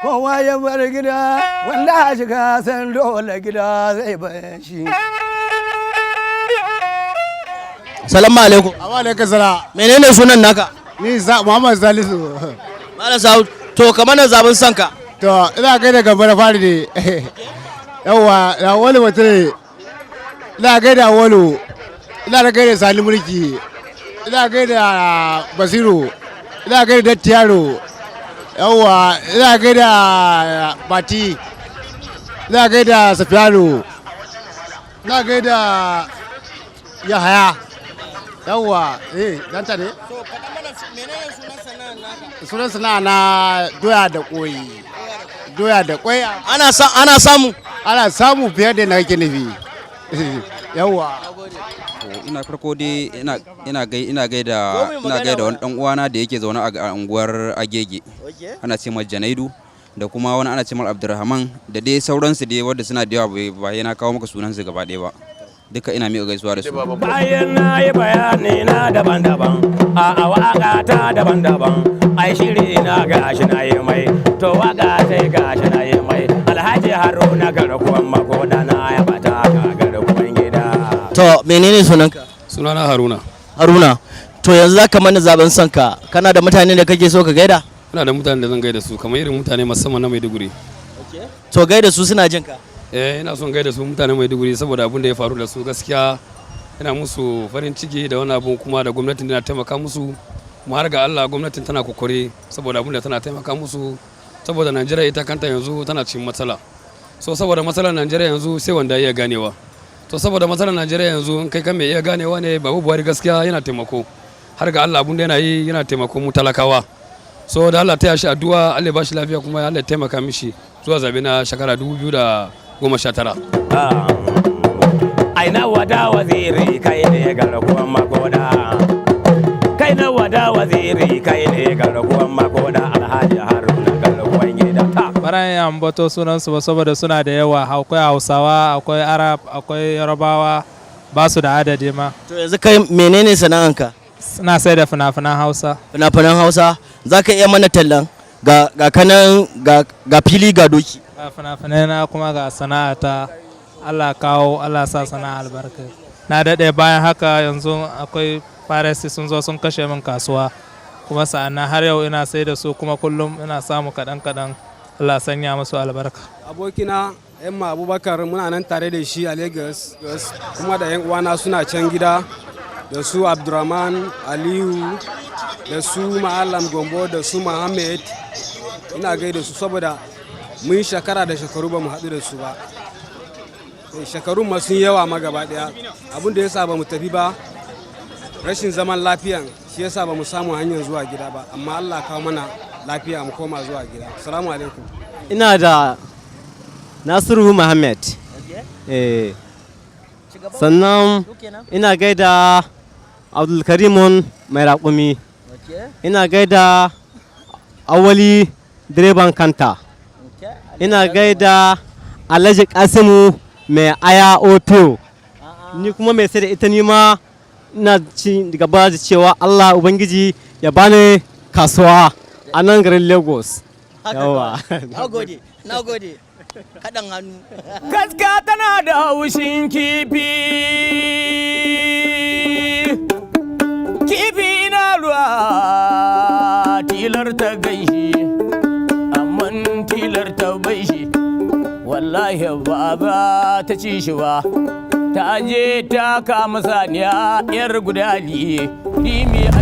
kowa ya bar gida wanda shiga san dole gida zai bar shi. Salamu alaikum. Wa alaikum salam. Menene sunan naka? Ni Muhammad Salisu. Malam Sa'ud, to kamar na zaben sanka. To ina gaida gaba da fari ne. Yawwa, da wani mutum ina gaida wani, ina da gaida Sani Mulki, ina gaida Basiru, ina gaida Dattiyaro, yawwa, ina gaida Bati, ina gaida Safiyanu, ina gaida Yahaya. Yawwa, danta ne? To faɗa mana menene sunan sana'ar naka? Sunan sana'a na doya da koyi. Doya da koyi. Ana samu fiye da na kake nufi. Yawwa. Ina farko dai ina gaida wani dan uwana da yake zaune a unguwar Agege. Ana ce mai Janaidu da kuma wani ana ce mai Abdulrahman da dai sauransu dai wanda suna da yawa ba yana kawo maka sunansu gaba ɗaya ba. Duka ina miƙa gaisuwa da su. Bayan na yi bayani na daban-daban, a waka ta daban-daban, ai shiri na gashi na yi mai, to waka sai gashi na yi mai, Alhaji Haruna garkuwan makoda na ya bata ka garkuwan gida. To menene sunanka? Sunana Haruna. Haruna. To yanzu zaka mana zaben sanka. Kana da mutane da kake so ka gaida? Ina da mutane da zan gaida su kamar irin mutane musamman na Maiduguri. To gaida su suna jin ka. Ina son gaida su mutane Maiduguri saboda abin da ya faru da su gaskiya ina musu farin ciki da wani abu kuma da gwamnatin tana taimaka musu mu har ga Allah gwamnatin tana kokore saboda abin da tana taimaka musu saboda Najeriya ita kanta yanzu tana cikin matsala. So saboda matsalar Najeriya yanzu sai wanda ya ganewa. To saboda matsalar Najeriya yanzu in kai kan mai iya ganewa ne babu Buhari gaskiya yana taimako. Har ga Allah abin da yana yi yana taimako mu talakawa. So da Allah ta yashi addu'a Allah ya bashi lafiya kuma Allah ya taimaka mishi zuwa zabe na shekara 2019. Aina wada waziri kai ne garkuwan makoda. Kai na wada waziri kai ne garkuwan makoda Alhaji Haruna garkuwan gida. Baran yi ambato sunansu ba saboda suna da yawa, akwai Hausawa, akwai Arab, akwai Yarbawa, ba su da adadi ma. To yanzu kai menene sana'anka? Suna sai da fina-finan Hausa. Fina-finan Hausa, za ka iya mana tallan ga kanan ga fili ga doki. Ga fina-finai na kuma ga sana'ata, Allah kawo, Allah sa sana'a albarka. Na daɗe bayan haka yanzu akwai faresi sun zo sun kashe min kasuwa, kuma sa'annan har yau ina sai da su kuma kullum ina samu kaɗan-kaɗan, Allah sanya musu albarka. Abokina Emma Abubakar muna nan tare da shi a Lagos kuma da 'yan uwana suna can gida da su Abdurrahman Aliyu da su Ma'alam Gombo da su Muhammad. Ina gaida su saboda mun shekara da shekaru ba mu haɗu da su ba. Shekarun ma sun yawa ma gaba ɗaya. Abin da ya sa ba mu tafi ba rashin zaman lafiyan shi ya sa ba mu samu hanyar zuwa gida ba, amma Allah kawo mana lafiya mu koma zuwa gida. Assalamu alaikum. Ina da Nasiru Muhammad. Sannan ina gaida Abdulkarimun mai raƙumi. Ina gaida Awali direban kanta. Ina gaida Alhaji Kasimu mai aya oto. Ni kuma mai sai da ita nima ina ci gaba da cewa Allah Ubangiji ya bani kasuwa a nan garin Lagos. Yawa. Na gode. Kaɗan hannu. Gaska tana da haushin kifi. Kifi na ruwa tilar ta gaishi, amman tilar ta bai shi. Wallahi ba za ta ci shi ba. Ta je ta kama saniya 'yar gudali, rimi a